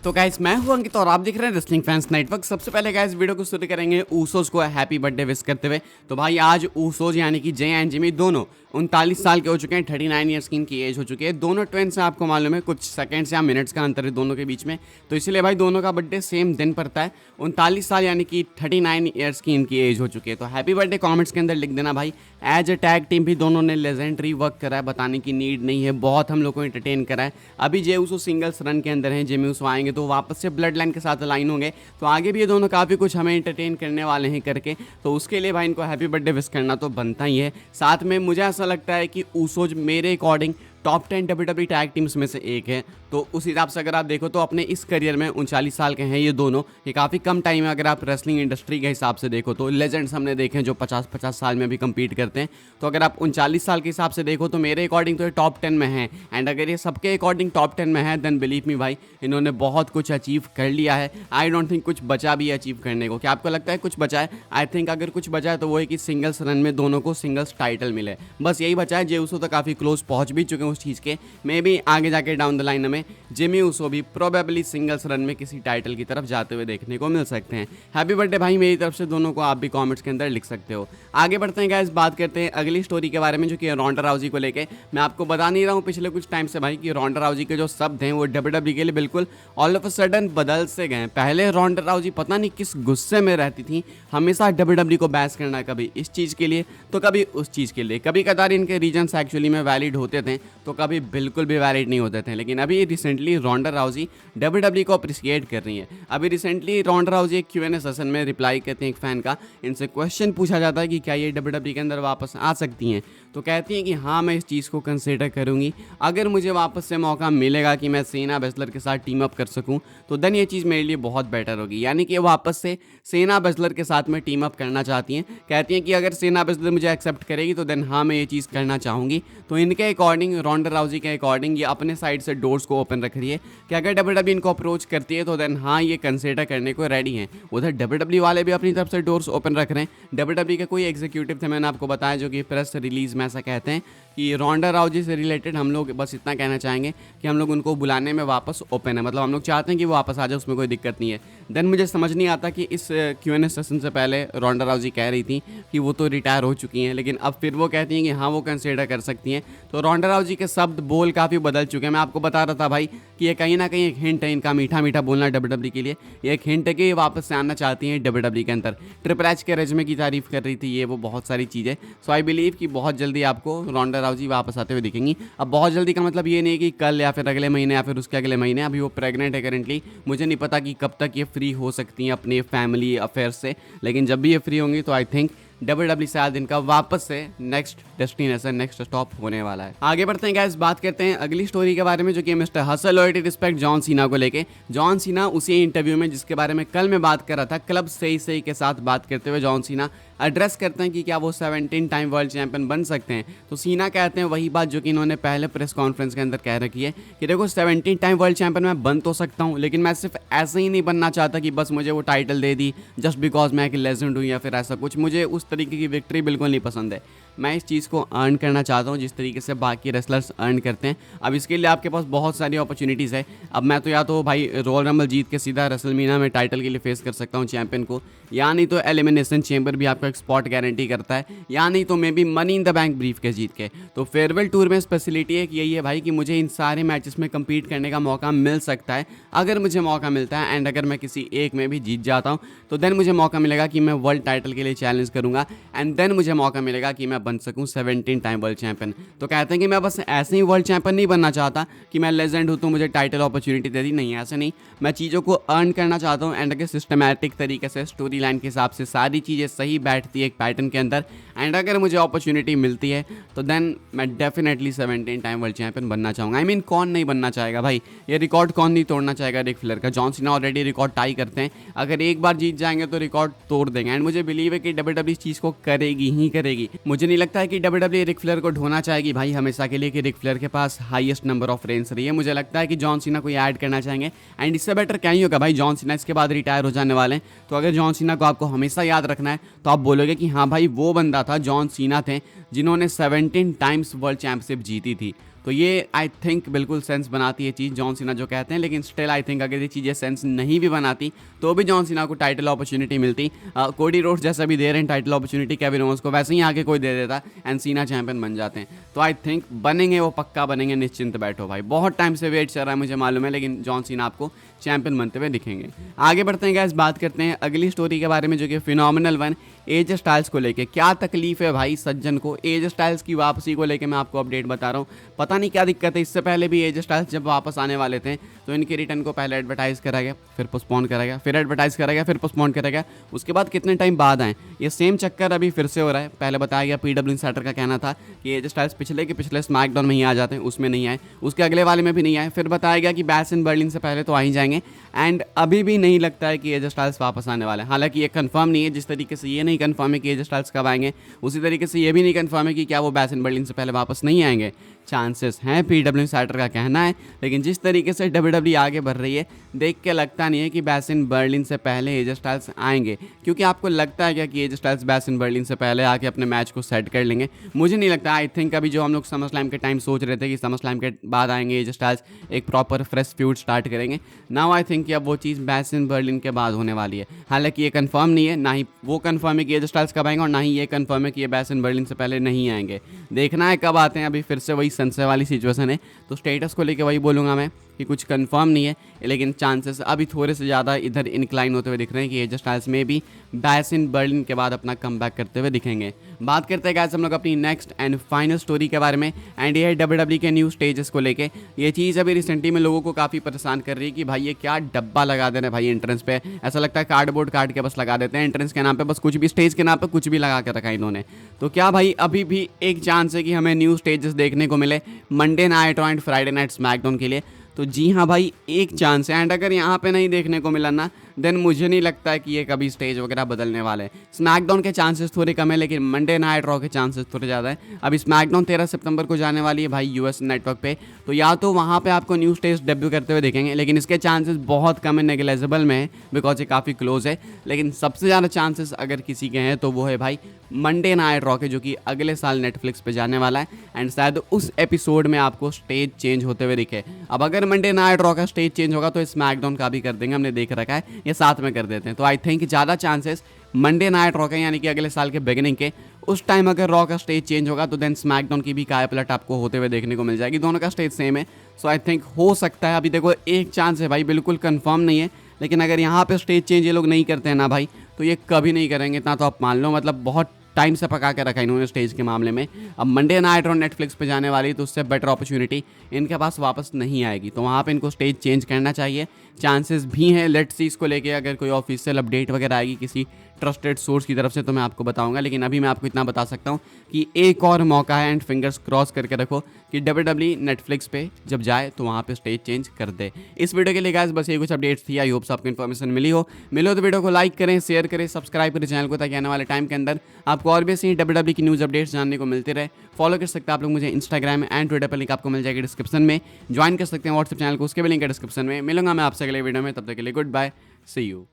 तो गाइस मैं हूं अंकित और आप देख रहे हैं रेसलिंग फैंस नेटवर्क। सबसे पहले गाइस वीडियो को शुरू करेंगे ऊसोस को हैप्पी बर्थडे विश करते हुए। तो भाई आज ऊसोस यानी कि जय एंड जिमी दोनों 39 साल के हो चुके हैं, 39 ईयर्स की इनकी एज हो चुकी है। दोनों ट्विंस हैं, आपको मालूम है, कुछ सेकंड्स या मिनट्स का अंतर है दोनों के बीच में। तो इसलिए भाई दोनों का बर्थडे सेम दिन पड़ता है। 39 साल यानी कि 39 ईयर्स की इनकी एज हो चुकी है। तो हैप्पी बर्थडे कॉमेंट्स के अंदर लिख देना भाई। एज अ टैग टीम भी दोनों ने लेजेंडरी वर्क करा है, बताने की नीड नहीं है, बहुत हम लोग को एंटरटेन करा है। अभी जे ऊसो सिंगल्स रन के अंदर हैं, जिमी ऊसो आएंगे तो वापस से ब्लड लाइन के साथ अलाइन होंगे। तो आगे भी ये दोनों काफ़ी कुछ हमें एंटरटेन करने वाले हैं करके। तो उसके लिए भाई इनको हैप्पी बर्थडे विश करना तो बनता ही है। साथ में मुझे ऐसा लगता है कि ऊसोज मेरे according top 10 WWE tag teams में से एक है। तो उस हिसाब से अगर आप देखो तो अपने इस करियर में 39 साल के हैं ये दोनों। ये काफ़ी कम टाइम है अगर आप रेसलिंग इंडस्ट्री के हिसाब से देखो तो। लेजेंड्स हमने देखे हैं जो 50-50 साल में भी कम्पीट करते हैं। तो अगर आप 39 साल के हिसाब से देखो तो मेरे अकॉर्डिंग तो ये टॉप 10 में है। एंड अगर ये सबके अकॉर्डिंग टॉप 10 में है देन बिलीव मी भाई इन्होंने बहुत कुछ अचीव कर लिया है। आई डोंट थिंक कुछ बचा भी है अचीव करने को। क्या आपको लगता है कुछ बचा है? आई थिंक अगर कुछ बचा है तो वो है कि सिंगल्स रन में दोनों को सिंगल्स टाइटल मिले, बस यही बचा है। जे ऊसो तो काफ़ी क्लोज पहुंच भी चुके हैं उस चीज़ के। मे भी आगे जाके डाउन द लाइन में जिमी ऊसो भी प्रोबेबली सिंगल्स रन में किसी टाइटल की तरफ जाते हुए देखने को मिल सकते हैं। हैप्पी बर्थडे भाई मेरी तरफ से दोनों को। आप भी कमेंट्स के अंदर लिख सकते हो। आगे बढ़ते हैं गाइस, बात करते हैं अगली स्टोरी के बारे में जो कि रोंडा राउजी को लेके। मैं आपको बता नहीं रहा हूँ पिछले कुछ टाइम से भाई कि रोंडा राउजी के जो शब्द हैं वो WWE के लिए बिल्कुल ऑल ऑफ अ सडन बदल से गए। पहले रोंडा राउजी पता नहीं किस गुस्से में रहती थी, हमेशा WWE को बैस करना, कभी इस चीज़ के लिए तो कभी उस चीज़ के लिए। कभी कदार इनके रीजन्स एक्चुअली में वैलिड होते थे तो कभी बिल्कुल भी वैलिड नहीं होते थे। लेकिन अभी रिसेंटली रोंडा राउजी WWE को अप्रिशिएट कर रही है। अभी रिसेंटली रोंडा राउजी एक Q&A सेशन में रिप्लाई करते हैं एक फ़ैन का। इनसे क्वेश्चन पूछा जाता है कि क्या ये WWE के अंदर वापस आ सकती हैं, तो कहती हैं कि हाँ मैं इस चीज़ को कंसिडर करूँगी। अगर मुझे वापस से मौका मिलेगा कि मैं सेना बेसलर के साथ टीम अप कर सकूँ तो देन ये चीज़ मेरे लिए बहुत बेटर होगी। यानी कि वापस से सेना बेसलर के साथ में टीम अप करना चाहती हैं। कहती हैं कि अगर सेना बेसलर मुझे एक्सेप्ट करेगी तो देन हाँ मैं ये चीज़ करना चाहूँगी। तो इनके अकॉर्डिंग, रोंडा राउजी के अकॉर्डिंग, ये अपने साइड से डोर्स को ओपन रख रही है कि अगर WWE इनको अप्रोच करती है तो देन हाँ ये कंसिडर करने को रेडी हैं। उधर WWE वाले भी अपनी तरफ से डोर्स ओपन रख रहे हैं। WWE के कोई एग्जीक्यूटिव थे, मैंने आपको बताया, जो कि प्रेस रिलीज में ऐसा कहते हैं कि रोंडा राउजी से रिलेटेड हम लोग बस इतना कहना चाहेंगे कि हम लोग उनको बुलाने में वापस ओपन है। मतलब हम लोग चाहते हैं कि वो वापस आ जाए, उसमें कोई दिक्कत नहीं है। देन मुझे समझ नहीं आता कि इस Q&A सेशन से पहले रोंडा राउजी कह रही थी कि वो तो रिटायर हो चुकी हैं, लेकिन अब फिर वो कहती हैं कि हाँ वो कंसिडर कर सकती हैं। तो रोंडा राउजी के शब्द बोल काफ़ी बदल चुके हैं। मैं आपको बता रहा था भाई कि ये कहीं ना कहीं एक हिंट है इनका, मीठा मीठा बोलना WWE के लिए। ये एक हिंट है कि ये वापस से आना चाहती हैं WWE के अंदर। ट्रिपल एच के रेज्यूमे की तारीफ कर रही थी, ये वो बहुत सारी चीज़ें। सो आई बिलीव कि बहुत जल्दी आपको रोंडा राउजी वापस आते हुए दिखेंगी। अब बहुत जल्दी का मतलब ये नहीं कि कल या फिर अगले महीने या फिर उसके अगले महीने। अभी वो प्रेग्नेंट है करेंटली। मुझे नहीं पता कि कब तक ये फ्री हो सकती हैं अपने फैमिली अफेयर से, लेकिन जब भी ये फ्री होंगी तो आई थिंक WWE से आज इनका वापस से नेक्स्ट डेस्टिनेशन, नेक्स्ट स्टॉप होने वाला है। आगे बढ़ते हैं गाइस, बात करते हैं अगली स्टोरी के बारे में जो कि mister hustle loyalty respect John Cena को लेके। जॉन सीना उसी इंटरव्यू में जिसके बारे में कल मैं बात कर रहा था, क्लब सही के साथ बात करते हुए जॉन सीना एड्रेस करते हैं कि क्या वो 17 टाइम वर्ल्ड चैंपियन बन सकते हैं। तो सीना कहते हैं वही बात जो कि इन्होंने पहले प्रेस कॉन्फ्रेंस के अंदर कह रखी है कि देखो 17 टाइम वर्ल्ड चैंपियन मैं बन तो सकता हूँ, लेकिन मैं सिर्फ ऐसे ही नहीं बनना चाहता कि बस मुझे वो title they the just because मैं एक लेजेंड हूँ या फिर ऐसा कुछ। मुझे उस तरीके की विक्ट्री बिल्कुल नहीं पसंद है। मैं इस चीज़ को अर्न करना चाहता हूँ जिस तरीके से बाकी रेसलर्स अर्न करते हैं। अब इसके लिए आपके पास बहुत सारी अपॉर्चुनिटीज़ है। अब मैं तो या तो भाई रॉयल रंबल जीत के सीधा रेसलमेनिया में टाइटल के लिए फेस कर सकता हूँ चैंपियन को, या नहीं तो एलिमिनेशन चेंबर भी आपको एक स्पॉट गारंटी करता है, या नहीं तो may be money in the bank brief के जीत के। तो फेयरवेल टूर में स्पेशलिटी एक यही है भाई कि मुझे इन सारे मैचेस में कम्पीट करने का मौका मिल सकता है अगर मुझे मौका मिलता है। एंड अगर मैं किसी एक में भी जीत जाता हूँ तो देन मुझे मौका मिलेगा कि मैं वर्ल्ड टाइटल के लिए चैलेंज करूँगा। एंड देन मुझे मौका मिलेगा कि मैं बन सकूं 17 टाइम वर्ल्ड चैंपियन। तो कहते हैं कि मैं बस ऐसे ही वर्ल्ड चैंपियन नहीं बनना चाहता कि मैं लेजेंड हूं तो मुझे टाइटल अपॉर्चुनिटी दे दी, नहीं ऐसे नहीं। मैं चीज़ों को अर्न करना चाहता हूं एंड अगर सिस्टमैटिक तरीके से स्टोरी लाइन के हिसाब से सारी चीज़ें सही बैठती है एक पैटर्न के अंदर, एंड अगर मुझे अपॉर्चुनिटी मिलती है तो देन मैं डेफिनेटली 17 टाइम वर्ल्ड चैंपियन बनना चाहूँगा। आई मीन कौन नहीं बनना चाहेगा भाई, ये रिकॉर्ड कौन नहीं तोड़ना चाहेगा रिक फ्लेयर का। John Cena already record tie करते हैं, अगर एक बार जीत जाएंगे तो रिकॉर्ड तोड़ देंगे। एंड मुझे बिलीव है कि WWE इस चीज़ को करेगी ही करेगी। मुझे नहीं लगता है कि WWE रिक फ्लेयर को ढोना चाहेगी भाई हमेशा के लिए कि रिक फ्लेयर के पास हाईएस्ट नंबर ऑफ रेंस रही है। मुझे लगता है कि जॉन सीना को ऐड करना चाहेंगे। एंड इससे बेटर क्या ही होगा भाई, जॉन सीना इसके बाद रिटायर हो जाने वाले हैं। तो अगर जॉन सीना को आपको हमेशा याद रखना है तो आप बोलोगे कि हाँ भाई वो बंदा था, जॉन सीना थे जिन्होंने 17 टाइम्स वर्ल्ड चैंपियनशिप जीती थी। तो ये आई थिंक बिल्कुल सेंस बनाती है चीज़ जॉन सीना जो कहते हैं, लेकिन स्टिल आई थिंक अगर ये चीज़ें सेंस नहीं भी बनाती तो भी जॉन सीना को टाइटल अपॉर्चुनिटी मिलती। कोडी रोड्स जैसा भी दे रहे हैं टाइटल अपॉर्चुनिटी केविन ओवेंस को, वैसे ही आगे कोई दे देता एंड सीना चैंपियन बन जाते हैं। तो आई थिंक बनेंगे, वो पक्का बनेंगे, निश्चिंत बैठो भाई। बहुत टाइम से वेट चल रहा है मुझे मालूम है, लेकिन जॉन सीना आपको चैंपियन बनते हुए दिखेंगे। आगे बढ़ते हैं गाइस, बात करते हैं अगली स्टोरी के बारे में जो कि फिनोमिनल वन एज स्टाइल्स को लेके। क्या तकलीफ है भाई सज्जन को, एज स्टाइल्स की वापसी को लेके मैं आपको अपडेट बता रहा हूँ। पता नहीं क्या दिक्कत है, इससे पहले भी एज स्टाइल्स जब वापस आने वाले थे तो इनके रिटर्न को पहले एडवर्टाइज करा गया, फिर पोस्टपोन करा गया, फिर एडवर्टाइज करा गया, फिर पोस्टपोन करा गया, उसके बाद कितने टाइम बाद आए। ये सेम चक्कर अभी फिर से हो रहा है। पहले बताया गया, पीडब्ल्यू इंसाइडर का कहना था कि एज स्टाइल्स पिछले स्मैकडाउन में ही आ जाते हैं, उसमें नहीं आए, उसके अगले वाले में भी नहीं आए। फिर बताया गया कि बैश इन बर्लिन से पहले तो आ ही जाएंगे, एंड अभी भी नहीं लगता है कि एज स्टाइल्स वापस आने वाले हैं। हालांकि ये कंफर्म नहीं है, जिस तरीके से ये नहीं कंफर्म है कि एज स्टाइल्स कब आएंगे, उसी तरीके से ये भी नहीं कंफर्म है कि क्या वो बैश इन बर्लिन से पहले वापस नहीं आएंगे। चांसेस हैं, पीडब्ल्यू इंसाइडर का कहना है, लेकिन जिस तरीके से डब्ल्यूडब्ल्यू आगे बढ़ रही है देख के लगता नहीं है कि बैश इन बर्लिन से पहले एज स्टाइल्स आएंगे। क्योंकि आपको लगता है क्या कि as styles bash in Berlin से पहले आके अपने मैच को सेट कर लेंगे? मुझे नहीं लगता। आई थिंक अभी जो हम लोग समर स्लैम के टाइम सोच रहे थे कि समर स्लैम के बाद आएंगे एज स्टाइल्स, एक प्रॉपर फ्रेश फ्यूड स्टार्ट करेंगे, नाउ आई थिंक कि अब वो चीज़ बैश इन बर्लिन के बाद होने वाली है। हालांकि ये कंफर्म नहीं है, ना ही वो कंफर्म है कि एज स्टाइल्स कब आएंगे और ना ही ये कंफर्म है कि ये बैश इन बर्लिन से पहले नहीं आएंगे। देखना है कब आते हैं। अभी फिर से वही संशय वाली सिचुएशन है, तो स्टेटस को लेके वही बोलूँगा मैं कि कुछ कंफर्म नहीं है, लेकिन चांसेस अभी थोड़े से ज़्यादा इधर इंक्लाइन होते हुए दिख रहे हैं कि एज स्टाइल्स में भी बैश इन बर्लिन के बाद अपना कमबैक करते हुए दिखेंगे। बात करते हैं गाइस हम लोग अपनी नेक्स्ट एंड फाइनल स्टोरी के बारे में, एंड ये है डब्ल्यूडब्ल्यू के न्यू स्टेजेस को लेके। ये चीज़ अभी रिसेंटली में लोगों को काफ़ी परेशान कर रही है कि भाई ये क्या डब्बा लगा दे रहे हैं भाई एंट्रेंस पे। ऐसा लगता है कार्डबोर्ड काट के बस लगा देते हैं एंट्रेंस के नाम पे, बस कुछ भी स्टेज के नाम पे कुछ भी लगा के रखा इन्होंने। तो क्या भाई अभी भी एक चांस है कि हमें न्यू स्टेजेस देखने को मिले Monday night and Friday night SmackDown के लिए? तो जी हाँ भाई, एक चांस है। एंड अगर यहाँ पे नहीं देखने को मिला ना, देन मुझे नहीं लगता है कि ये कभी स्टेज वगैरह बदलने वाले हैं। स्मैकडाउन के चांसेस थोड़े कम है, लेकिन मंडे नाइट रॉ के चांसेस थोड़े ज़्यादा है। अभी स्मैकडाउन 13 सितंबर को जाने वाली है भाई यूएस नेटवर्क पे, तो या तो वहाँ पे आपको न्यू स्टेज डेब्यू करते हुए देखेंगे, लेकिन इसके चांसेस बहुत कम है, नेग्लेजिबल में है, बिकॉज ये काफ़ी क्लोज है। लेकिन सबसे ज़्यादा चांसेस अगर किसी के हैं तो वो है भाई मंडे नाइट रॉ के, जो कि अगले साल नेटफ्लिक्स पे जाने वाला है, एंड शायद उस एपिसोड में आपको स्टेज चेंज होते हुए दिखे। अब अगर मंडे नाइट रॉ का स्टेज चेंज होगा तो स्मैकडाउन का भी कर देंगे, हमने देख रखा है, ये साथ में कर देते हैं। तो आई थिंक ज़्यादा चांसेस मंडे नाइट रॉ के, यानी कि अगले साल के बिगिनिंग के उस टाइम अगर रॉ का स्टेज चेंज होगा तो देन स्मैकडाउन की भी काय पलट आपको होते हुए देखने को मिल जाएगी। दोनों का स्टेज सेम है, सो आई थिंक हो सकता है। अभी देखो एक चांस है भाई, बिल्कुल कंफर्म नहीं है, लेकिन अगर यहाँ पे स्टेज चेंज ये लोग नहीं करते हैं ना भाई, तो ये कभी नहीं करेंगे, इतना तो आप मान लो। मतलब बहुत टाइम से पका के रखा इन्होंने स्टेज के मामले में। अब मंडे नाइट और नेटफ्लिक्स पे जाने वाली, तो उससे बेटर अपॉर्चुनिटी इनके पास वापस नहीं आएगी, तो वहाँ पे इनको स्टेज चेंज करना चाहिए। चांसेस भी हैं, लेट्स सी इसको लेके अगर कोई ऑफिशियल अपडेट वगैरह आएगी किसी ट्रस्टेड सोर्स की तरफ से तो मैं आपको बताऊंगा। लेकिन अभी मैं आपको इतना बता सकता हूँ कि एक और मौका है, एंड फिंगर्स क्रॉस करके रखो कि डब्ल्यूडब्ल्यू नेटफ्लिक्स पे जब जाए तो वहाँ पे स्टेज चेंज कर दे। इस वीडियो के लिए गाइस बस ये कुछ अपडेट्स थी। आई होप आपको इन्फॉर्मेशन मिली हो तो वीडियो को लाइक करें, शेयर करें, सब्सक्राइब करें चैनल को, ताकि आने वाले टाइम के अंदर आपको और भी ऐसी डब्ल्यूडब्ल्यू की न्यूज़ अपडेट्स जानने को मिलते रहे। फॉलो कर सकते हैं आप लोग मुझे इंस्टाग्राम एंड ट्विटर पर, लिंक आपको मिल जाएगी डिस्क्रिप्शन में। ज्वाइन कर सकते हैं व्हाट्सएप चैनल को, उसके भी लिंक है डिस्क्रिप्शन में। मिलूंगा मैं आपसे अगले वीडियो में, तब तक के लिए गुड बाय, सी यू।